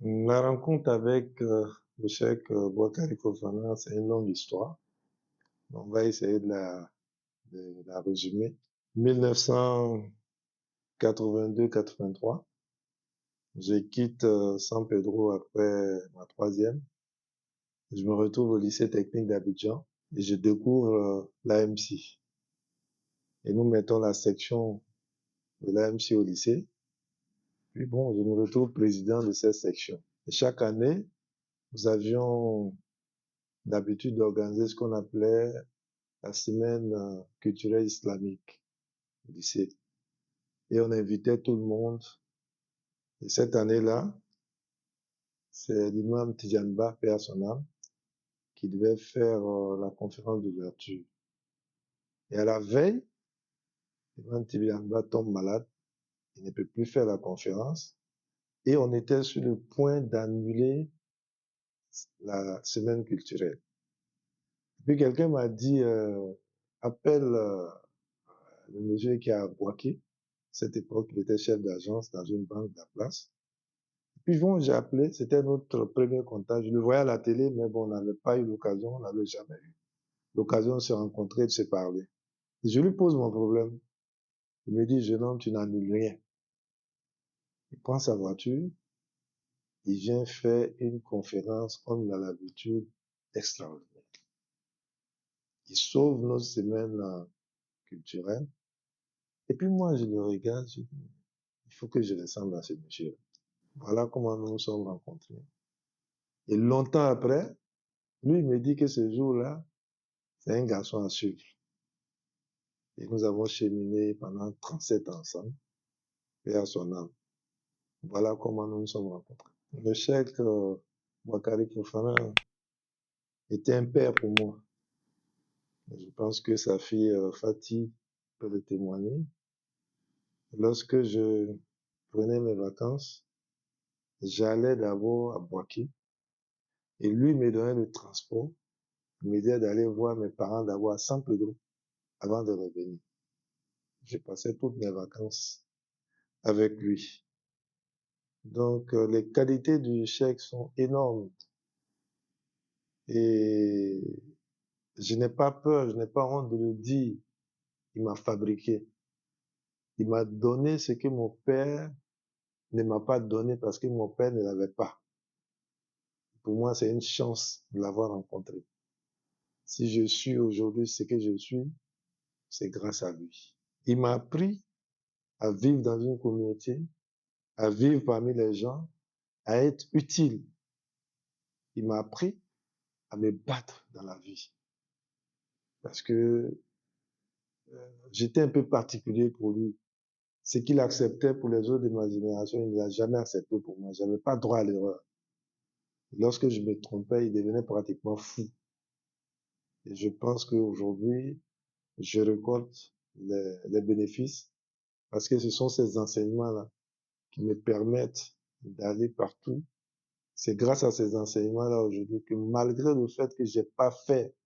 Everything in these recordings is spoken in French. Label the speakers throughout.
Speaker 1: La rencontre avec le cheikh Boakari Fofana, c'est une longue histoire. On va essayer de la résumer. 1982-83, je quitte San Pedro après ma troisième. Je me retrouve au lycée technique d'Abidjan et je découvre l'AMC. Et nous mettons la section de l'AMC au lycée. Puis bon, je me retrouve président de cette section. Et chaque année, nous avions l'habitude d'organiser ce qu'on appelait la semaine culturelle islamique au lycée. Et on invitait tout le monde. Et cette année-là, c'est l'imam Tidjanba, paix à son âme, qui devait faire la conférence d'ouverture. Et à la veille, l'imam Tidjanba tombe malade, il ne peut plus faire la conférence. Et on était sur le point d'annuler la semaine culturelle. Puis quelqu'un m'a dit, appelle le monsieur qui a Boaké. Cette époque, il était chef d'agence dans une banque de la place. Puis bon, j'ai appelé, c'était notre premier contact. Je le voyais à la télé, mais bon, on n'avait pas eu l'occasion, on n'avait jamais eu l'occasion de se rencontrer, de se parler. Et je lui pose mon problème. Il me dit, jeune homme, tu n'annules rien. Il prend sa voiture, il vient faire une conférence comme il a l'habitude, extraordinaire. Il sauve nos semaines culturelles. Et puis moi, je le regarde, je dis, il faut que je ressemble à ce monsieur. Voilà comment nous nous sommes rencontrés. Et longtemps après, lui, il me dit que ce jour-là, c'est un garçon à suivre. Et nous avons cheminé pendant 37 ans ensemble, et à son âme. Voilà comment nous nous sommes rencontrés. Le cheikh Boakari Fofana était un père pour moi. Je pense que sa fille Fatih peut le témoigner. Lorsque je prenais mes vacances, j'allais d'abord à Boaké et lui me donnait le transport, il m'aidait d'aller voir mes parents d'abord à San Pedro avant de revenir. J'ai passé toutes mes vacances avec lui. Donc, les qualités du cheikh sont énormes. Et je n'ai pas peur, je n'ai pas honte de le dire. Il m'a fabriqué. Il m'a donné ce que mon père ne m'a pas donné parce que mon père ne l'avait pas. Pour moi, c'est une chance de l'avoir rencontré. Si je suis aujourd'hui ce que je suis, c'est grâce à lui. Il m'a appris à vivre dans une communauté, à vivre parmi les gens, à être utile. Il m'a appris à me battre dans la vie. Parce que j'étais un peu particulier pour lui. Ce qu'il acceptait pour les autres de ma génération, il ne l'a jamais accepté pour moi. J'avais pas droit à l'erreur. Lorsque je me trompais, il devenait pratiquement fou. Et je pense qu'aujourd'hui, je récolte les bénéfices parce que ce sont ces enseignements-là qui me permettent d'aller partout. C'est grâce à ces enseignements-là aujourd'hui que malgré le fait que j'ai pas fait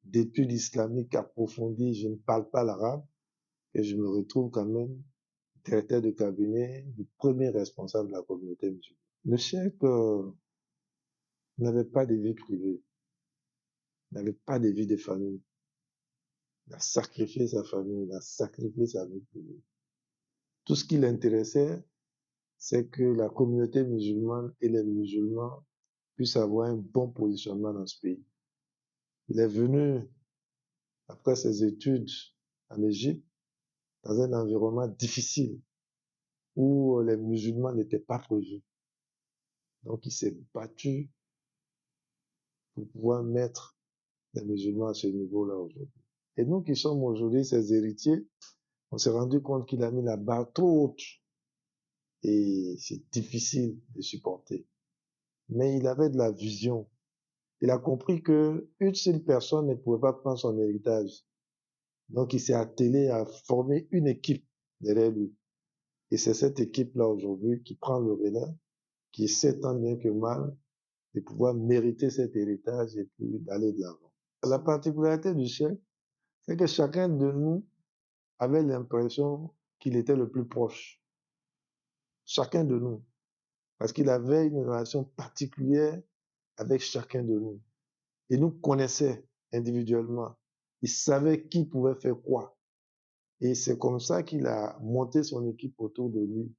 Speaker 1: d'études islamiques approfondies, je ne parle pas l'arabe, et je me retrouve quand même directeur de cabinet du premier responsable de la communauté musulmane. Le cheikh n'avait pas de vie privée, n'avait pas de vie de famille. Il a sacrifié sa famille, il a sacrifié sa vie privée. Tout ce qui l'intéressait, c'est que la communauté musulmane et les musulmans puissent avoir un bon positionnement dans ce pays. Il est venu, après ses études en Égypte, dans un environnement difficile, où les musulmans n'étaient pas prévus. Donc il s'est battu pour pouvoir mettre les musulmans à ce niveau-là aujourd'hui. Et nous qui sommes aujourd'hui ses héritiers, on s'est rendu compte qu'il a mis la barre trop haute et c'est difficile de supporter. Mais il avait de la vision. Il a compris que une seule personne ne pouvait pas prendre son héritage. Donc il s'est attelé à former une équipe derrière lui. Et c'est cette équipe-là aujourd'hui qui prend le relais, qui essaie tant bien que mal de pouvoir mériter cet héritage et puis d'aller de l'avant. La particularité du chef, c'est que chacun de nous avait l'impression qu'il était le plus proche. Chacun de nous. parce qu'il avait une relation particulière avec chacun de nous. Il nous connaissait individuellement. Il savait qui pouvait faire quoi. Et c'est comme ça qu'il a monté son équipe autour de lui.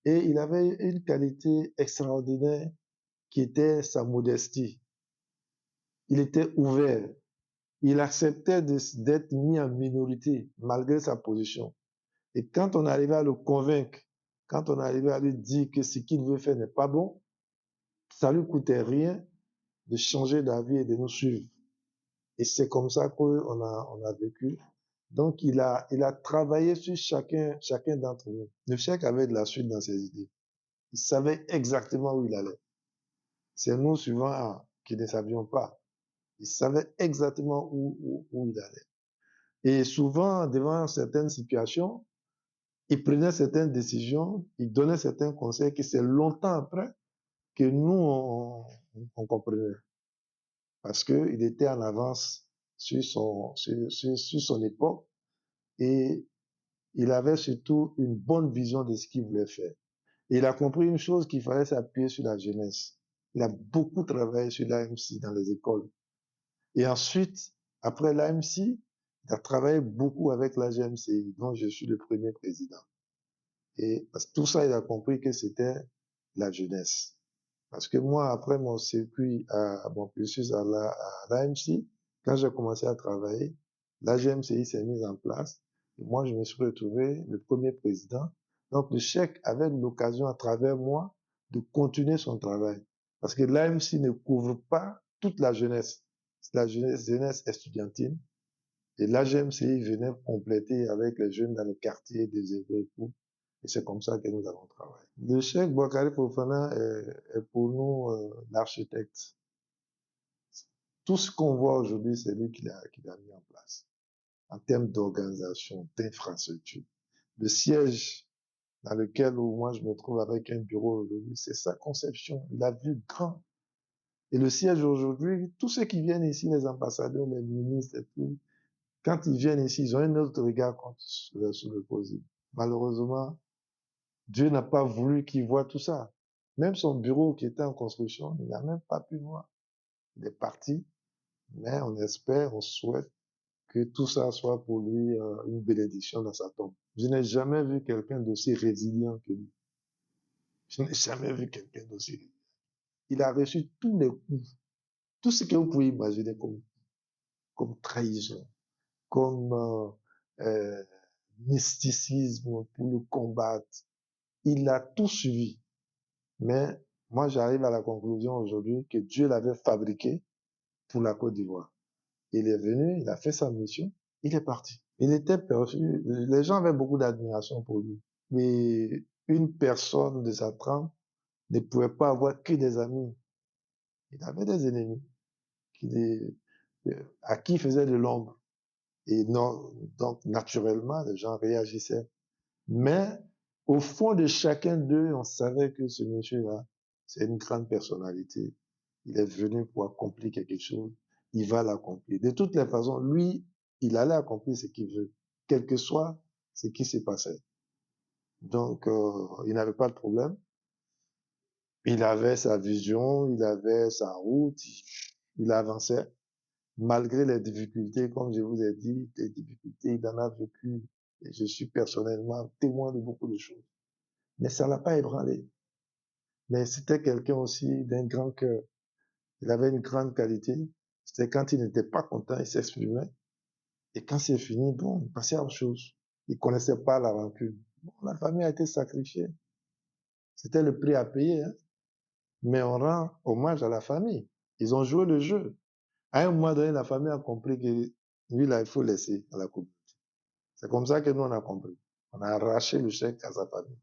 Speaker 1: Et il avait une qualité extraordinaire qui était sa modestie. Il était ouvert. Il acceptait d'être mis en minorité malgré sa position. Et quand on arrivait à le convaincre, quand on arrivait à lui dire que ce qu'il veut faire n'est pas bon, ça lui coûtait rien de changer d'avis et de nous suivre. Et c'est comme ça on a vécu. Donc, il a travaillé sur chacun d'entre nous. Le chef avait de la suite dans ses idées. Il savait exactement où il allait. C'est nous, souvent, qui ne savions pas. Il savait exactement où il allait. Et souvent, devant certaines situations, il prenait certaines décisions, il donnait certains conseils que c'est longtemps après que nous, on comprenait. Parce qu'il était en avance sur son époque et il avait surtout une bonne vision de ce qu'il voulait faire. Et il a compris une chose, qu'il fallait s'appuyer sur la jeunesse. Il a beaucoup travaillé sur l'AMC dans les écoles. Et ensuite, après l'AMC, il a travaillé beaucoup avec la GMCI, dont je suis le premier président. Et tout ça, il a compris que c'était la jeunesse. Parce que moi, après mon circuit, mon cursus à l'AMC, quand j'ai commencé à travailler, la GMCI s'est mise en place. Et moi, je me suis retrouvé le premier président. Donc, le chef avait l'occasion, à travers moi, de continuer son travail. Parce que l'AMC ne couvre pas toute la jeunesse. C'est la jeunesse estudiantine. Et la GMCI venait compléter avec les jeunes dans le quartier des écoles et tout. Et c'est comme ça que nous avons travaillé. Le chef Boakari Fofana est pour nous l'architecte. Tout ce qu'on voit aujourd'hui, c'est lui qui l'a mis en place. En termes d'organisation, d'infrastructure. Le siège dans lequel moi je me trouve avec un bureau aujourd'hui, c'est sa conception. Il a vu grand. Et le siège aujourd'hui, tous ceux qui viennent ici, les ambassadeurs, les ministres et tout, quand ils viennent ici, ils ont un autre regard sur le possible. Malheureusement, Dieu n'a pas voulu qu'il voie tout ça. Même son bureau qui était en construction, il n'a même pas pu voir. Il est parti, mais on espère, on souhaite que tout ça soit pour lui une bénédiction dans sa tombe. Je n'ai jamais vu quelqu'un d'aussi résilient que lui. Je n'ai jamais vu quelqu'un d'aussi résilient. Il a reçu tous les coups, tout ce que vous pouvez imaginer comme trahison, comme mysticisme pour le combattre. Il a tout suivi. Mais moi, j'arrive à la conclusion aujourd'hui que Dieu l'avait fabriqué pour la Côte d'Ivoire. Il est venu, il a fait sa mission, il est parti. Il était perçu, les gens avaient beaucoup d'admiration pour lui. Mais une personne de sa trempe ne pouvait pas avoir que des amis. Il avait des ennemis à qui il faisait de l'ombre. Et non, donc, naturellement, les gens réagissaient. Mais au fond de chacun d'eux, on savait que ce monsieur-là, c'est une grande personnalité. Il est venu pour accomplir quelque chose. Il va l'accomplir. De toutes les façons, lui, il allait accomplir ce qu'il veut, quel que soit ce qui s'est passé. Donc, il n'avait pas de problème. Il avait sa vision, il avait sa route, il avançait. Malgré les difficultés, comme je vous ai dit, les difficultés, il en a vécu. Et je suis personnellement témoin de beaucoup de choses. Mais ça l'a pas ébranlé. Mais c'était quelqu'un aussi d'un grand cœur. Il avait une grande qualité. C'était quand il n'était pas content, il s'exprimait. Et quand c'est fini, bon, il passait à autre chose. Il connaissait pas la rancune. Bon, la famille a été sacrifiée. C'était le prix à payer, hein. Mais on rend hommage à la famille. Ils ont joué le jeu. À un moment donné, la famille a compris que lui, là, il faut laisser à la communauté. C'est comme ça que nous, on a compris. On a arraché le chèque à sa famille.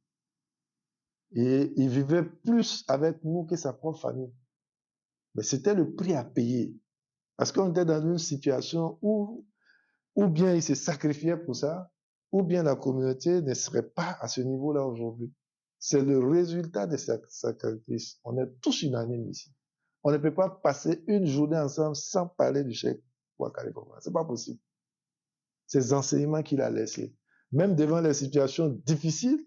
Speaker 1: Et il vivait plus avec nous que sa propre famille. Mais c'était le prix à payer. Parce qu'on était dans une situation où bien il se sacrifiait pour ça, ou bien la communauté ne serait pas à ce niveau-là aujourd'hui. C'est le résultat de ce sacrifice. On est tous unanimes ici. On ne peut pas passer une journée ensemble sans parler du Cheikh Boakari Fofana. C'est pas possible. Ces enseignements qu'il a laissés. Même devant les situations difficiles,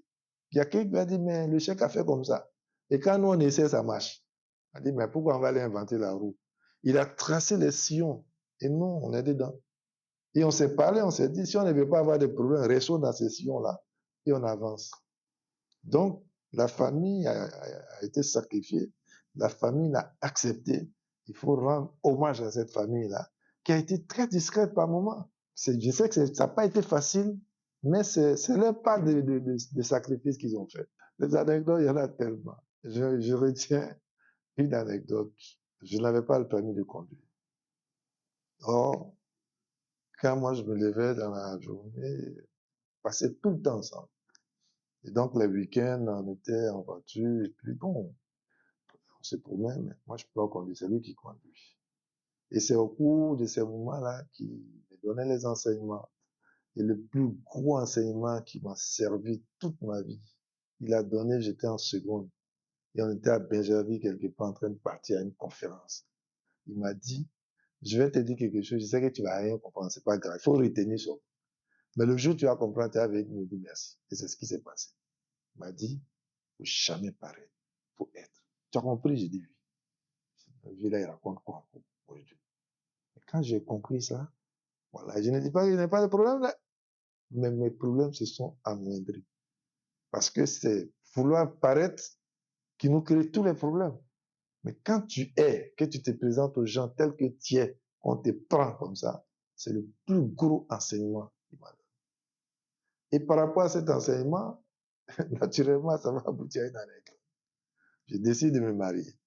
Speaker 1: il y a quelqu'un qui a dit, mais le Cheikh a fait comme ça. Et quand nous, on essaie, ça marche. On dit, mais pourquoi on va aller inventer la roue? Il a tracé les sillons. Et nous, on est dedans. Et on s'est parlé, on s'est dit, si on ne veut pas avoir de problèmes, restons dans ces sillons-là. Et on avance. Donc, la famille a été sacrifiée. La famille l'a accepté. Il faut rendre hommage à cette famille-là, qui a été très discrète par moments. Je sais que ça n'a pas été facile, mais c'est leur part de sacrifice qu'ils ont fait. Les anecdotes, il y en a tellement. Je retiens une anecdote. Je n'avais pas le permis de conduire. Or, quand moi je me levais dans la journée, on passait tout le temps ensemble. Et donc, les week-ends, on était en voiture, et puis bon, on se promène, mais moi je peux pas conduire, c'est lui qui conduit. Et c'est au cours de ces moments-là qu'il me donnait les enseignements. Et le plus gros enseignement qui m'a servi toute ma vie, il a donné, j'étais en seconde. Et on était à Benjerville, quelque part, en train de partir à une conférence. Il m'a dit, je vais te dire quelque chose, je sais que tu vas rien comprendre, c'est pas grave, il faut retenir ça. Mais le jour où tu vas comprendre, tu vas venir me dire merci. Et c'est ce qui s'est passé. Il m'a dit, faut jamais paraître, faut être. Tu as compris? J'ai dit oui. Là, il raconte quoi aujourd'hui? Et quand j'ai compris ça, voilà, je ne dis pas qu'il n'y a pas de problème là, mais mes problèmes se sont amoindris. Parce que c'est vouloir paraître qui nous crée tous les problèmes. Mais quand tu es, que tu te présentes aux gens tel que tu es, qu'on te prend comme ça, c'est le plus gros enseignement qu'il m'a donné. Et par rapport à cet enseignement, naturellement, ça va aboutir à une anecdote. Je décide de me marier.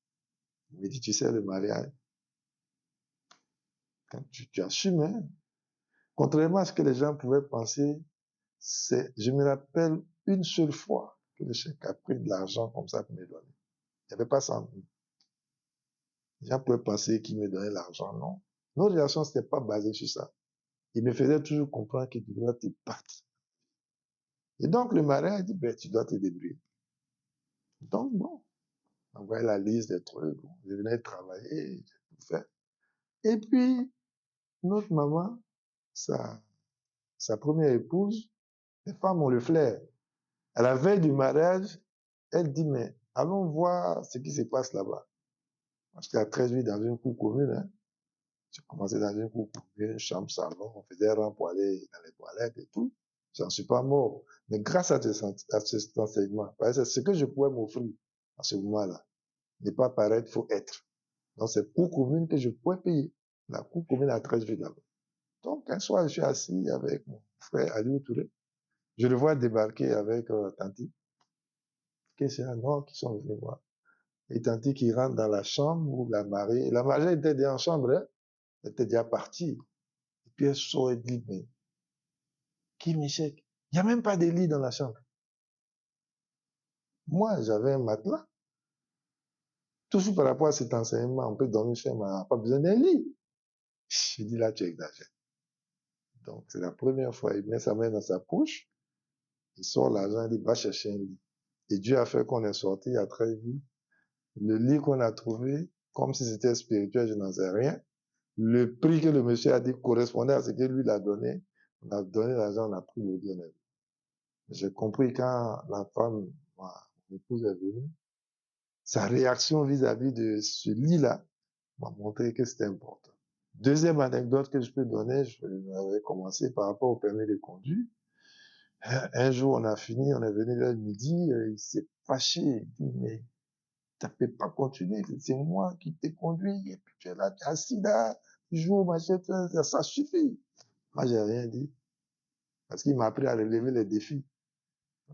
Speaker 1: Il me dit, tu sais, le mariage, quand tu assumes, hein, contrairement à ce que les gens pouvaient penser, je me rappelle une seule fois que le chèque a pris de l'argent comme ça pour me donner. Il n'y avait pas 100 000. Les gens pouvaient penser qu'il me donnait l'argent, non. Nos relations, c'était pas basé sur ça. Il me faisait toujours comprendre que tu dois te battre. Et donc, le marin a dit, ben, tu dois te débrouiller. Donc, bon, on voyait la liste des trucs. Je venais travailler, j'ai tout fait. Et puis, notre maman, sa première épouse, les femmes ont le flair. À la veille du mariage, elle dit, mais allons voir ce qui se passe là-bas. Parce qu'à 13 dans une cour commune, hein. J'ai commencé dans une cour commune, chambre, salon, on faisait rang pour aller dans les toilettes et tout. J'en suis pas mort. Mais grâce à cet enseignement, c'est ce que je pouvais m'offrir à ce moment-là. Ne pas paraître, faut être. Donc, c'est cour commune que je pouvais payer. La cour commune à 13 là-bas. Donc, un soir, je suis assis avec mon frère Aliou Touré. Je le vois débarquer avec Tanti. Qu'est-ce qu'il y a? Non, qui sont venus voir. Et Tanti qui rentre dans la chambre où la mariée était déjà en chambre, hein? Elle était déjà partie. Et puis elle sort et dit, mais, qui Michel? Il n'y a même pas de lit dans la chambre. Moi, j'avais un matelas. Toujours par rapport à cet enseignement, on peut dormir chez moi, pas besoin d'un lit. Je dis là, tu exagères. Donc, c'est la première fois, il met sa main dans sa poche, il sort l'argent, il dit, va chercher un lit. Et Dieu a fait qu'on est sorti à très vite. Le lit qu'on a trouvé, comme si c'était spirituel, je n'en sais rien. Le prix que le monsieur a dit correspondait à ce que lui l'a donné. On a donné l'argent, on a pris le lit, on a vu. J'ai compris quand la femme, mon épouse est venue, sa réaction vis-à-vis de ce lit-là m'a montré que c'était important. Deuxième anecdote que je peux donner, je vais commencer par rapport au permis de conduire. Un jour, on a fini, on est venu vers midi, il s'est fâché, il dit, mais ça peut pas continuer, c'est moi qui t'ai conduit, et puis tu es là, tu es assis là, tu joues au machin, ça suffit. Moi, j'ai rien dit, parce qu'il m'a appris à relever les défis.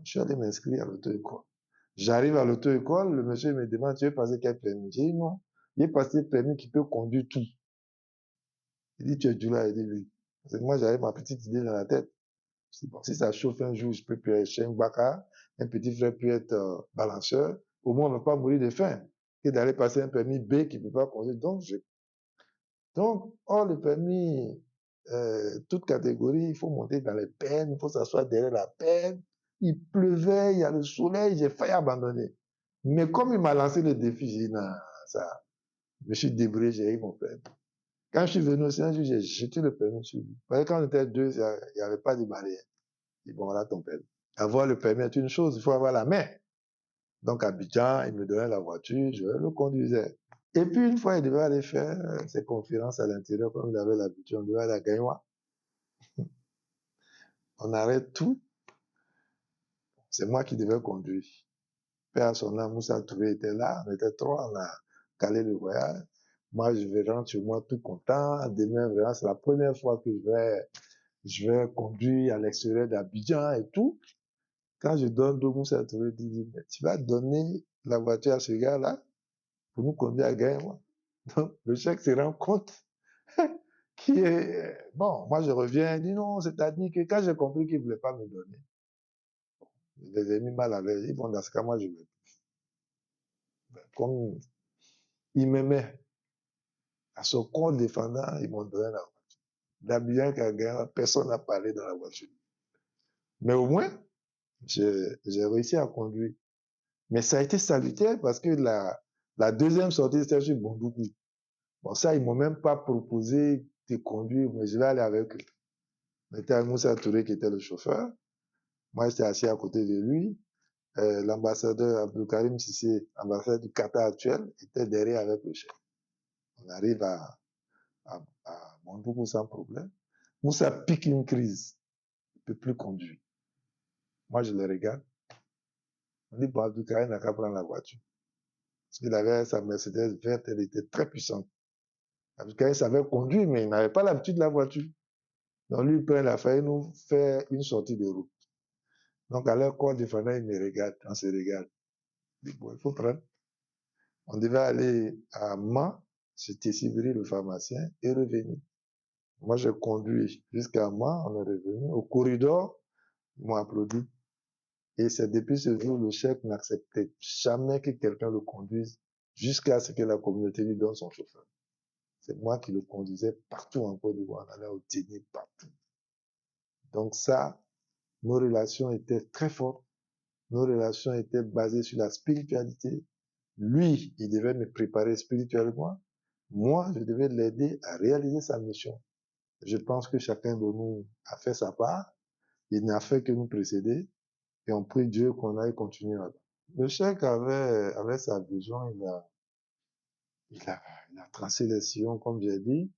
Speaker 1: Je suis allé m'inscrire à l'auto-école. J'arrive à l'auto-école, le monsieur me demande, tu veux passer quel permis? J'ai dit non, il est passé le permis qui peut conduire tout. Il dit, tu es du là, il dit oui. Parce que moi, j'avais ma petite idée dans la tête. Bon, si ça chauffe un jour, je peux plus être un baka, un petit frère peut être balanceur. Au moins, on ne va pas mourir de faim. Que d'aller passer un permis B qui ne peut pas conduire. Donc, hors le permis, toute catégorie, il faut monter dans les peines, il faut s'asseoir derrière la peine. Il pleuvait, il y a le soleil, j'ai failli abandonner. Mais comme il m'a lancé le défi, j'ai dit, non, ça, je me suis débrouillé, j'ai eu mon permis. Quand je suis venu aussi, un jour, j'ai jeté le permis sur lui. Parce que quand on était deux, il n'y avait pas de barrière. Je dis, bon, voilà ton permis. Avoir le permis est une chose, il faut avoir la main. Donc, à Abidjan, il me donnait la voiture, je le conduisais. Et puis, une fois, il devait aller faire ses conférences à l'intérieur, comme il avait l'habitude, on devait aller à Gaïwa. On arrête tout. C'est moi qui devais conduire. Père à son âme, Moussa Touré était là, on était trois, on a calé le voyage. Moi, je vais rentrer chez moi tout content. Demain, vraiment, c'est la première fois que je vais conduire à l'extérieur d'Abidjan et tout. Quand je donne de Moussa Touré, il dit, mais tu vas donner la voiture à ce gars-là pour nous conduire à Gaïwa. Donc, le chèque se rend compte qui est, bon, moi je reviens, il dit non, c'est-à-dire que quand j'ai compris qu'il ne voulait pas me donner, je les ai mis mal à l'aise. Ils vont dans ce cas, moi je vais. Comme il m'aimait, à son compte défendant, ils m'ont donné la voiture. D'Abidjan qu'à Gaïwa, personne n'a parlé dans la voiture. Mais au moins, j'ai réussi à conduire. Mais ça a été salutaire parce que la deuxième sortie, c'était sur Bondoukou. Bon, ça, ils m'ont même pas proposé de conduire, mais je vais aller avec eux. C'était Moussa Touré qui était le chauffeur. Moi, j'étais assis à côté de lui. L'ambassadeur Abdoukarim Sissé, ambassadeur du Qatar actuel, était derrière avec le chef. On arrive à Bondoukou sans problème. Moussa pique une crise. Il ne peut plus conduire. Moi, je le regarde. On dit, bon, Abdoukarim n'a qu'à prendre la voiture. Parce qu'il avait sa Mercedes verte, elle était très puissante. Abdoukarim savait conduire, mais il n'avait pas l'habitude de la voiture. Donc, lui, il prend l'affaire, il nous fait une sortie de route. Donc, à leur corps défendant, il me regarde, on se regarde. Il dit, bon, il faut prendre. On devait aller à Mans, chez Tessibri, le pharmacien, et revenir. Moi, j'ai conduit jusqu'à Mans, on est revenu. Au corridor, ils m'ont applaudi. Et c'est depuis ce jour, le chef n'acceptait jamais que quelqu'un le conduise jusqu'à ce que la communauté lui donne son chauffeur. C'est moi qui le conduisais partout en Côte d'Ivoire, on allait au dîner partout. Donc ça, nos relations étaient très fortes. Nos relations étaient basées sur la spiritualité. Lui, il devait me préparer spirituellement. Moi, je devais l'aider à réaliser sa mission. Je pense que chacun de nous a fait sa part. Il n'a fait que nous précéder. Et on prie Dieu qu'on aille continuer là-bas. Le chef avait sa vision. Il a tracé les sillons, comme j'ai dit.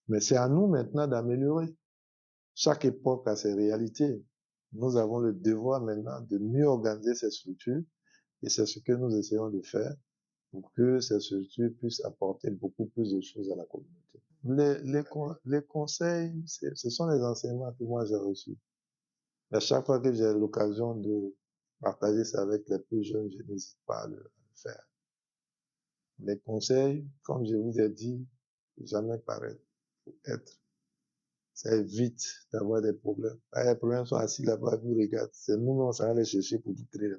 Speaker 1: Mais c'est à nous maintenant d'améliorer. Chaque époque a ses réalités. Nous avons le devoir maintenant de mieux organiser ces structures. Et c'est ce que nous essayons de faire pour que ces structures puissent apporter beaucoup plus de choses à la communauté. Les conseils, ce sont les enseignements que moi j'ai reçus. À chaque fois que j'ai l'occasion de partager ça avec les plus jeunes, je n'hésite pas à le faire. Les conseils, comme je vous ai dit, jamais paraître, être. Ça évite d'avoir des problèmes. Les problèmes sont assis là-bas, vous regardez. C'est nous, on s'en va les chercher pour tout créer.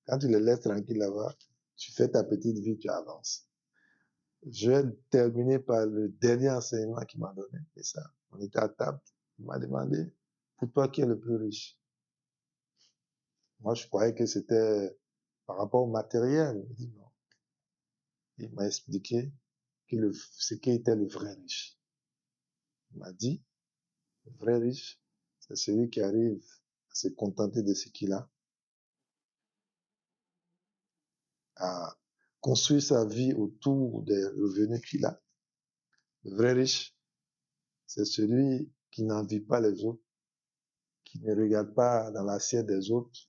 Speaker 1: Quand tu les laisses tranquilles là-bas, tu fais ta petite vie, tu avances. Je vais terminer par le dernier enseignement qu'il m'a donné. Et ça, on était à table. Il m'a demandé, pour toi, qui est le plus riche? Moi, je croyais que c'était par rapport au matériel. Il dit non. Il m'a expliqué ce qui était le vrai riche. Il m'a dit, le vrai riche, c'est celui qui arrive à se contenter de ce qu'il a, à construire sa vie autour des revenus qu'il a. Le vrai riche, c'est celui qui n'envie pas les autres, qui ne regarde pas dans l'assiette des autres,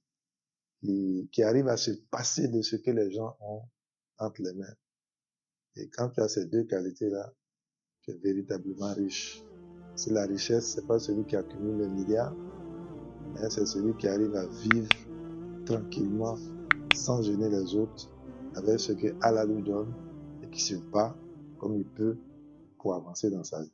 Speaker 1: et qui arrive à se passer de ce que les gens ont entre les mains. Et quand tu as ces deux qualités-là, tu es véritablement riche. C'est la richesse, c'est pas celui qui accumule les milliards, mais c'est celui qui arrive à vivre tranquillement, sans gêner les autres, avec ce que Allah lui donne et qui se bat comme il peut pour avancer dans sa vie.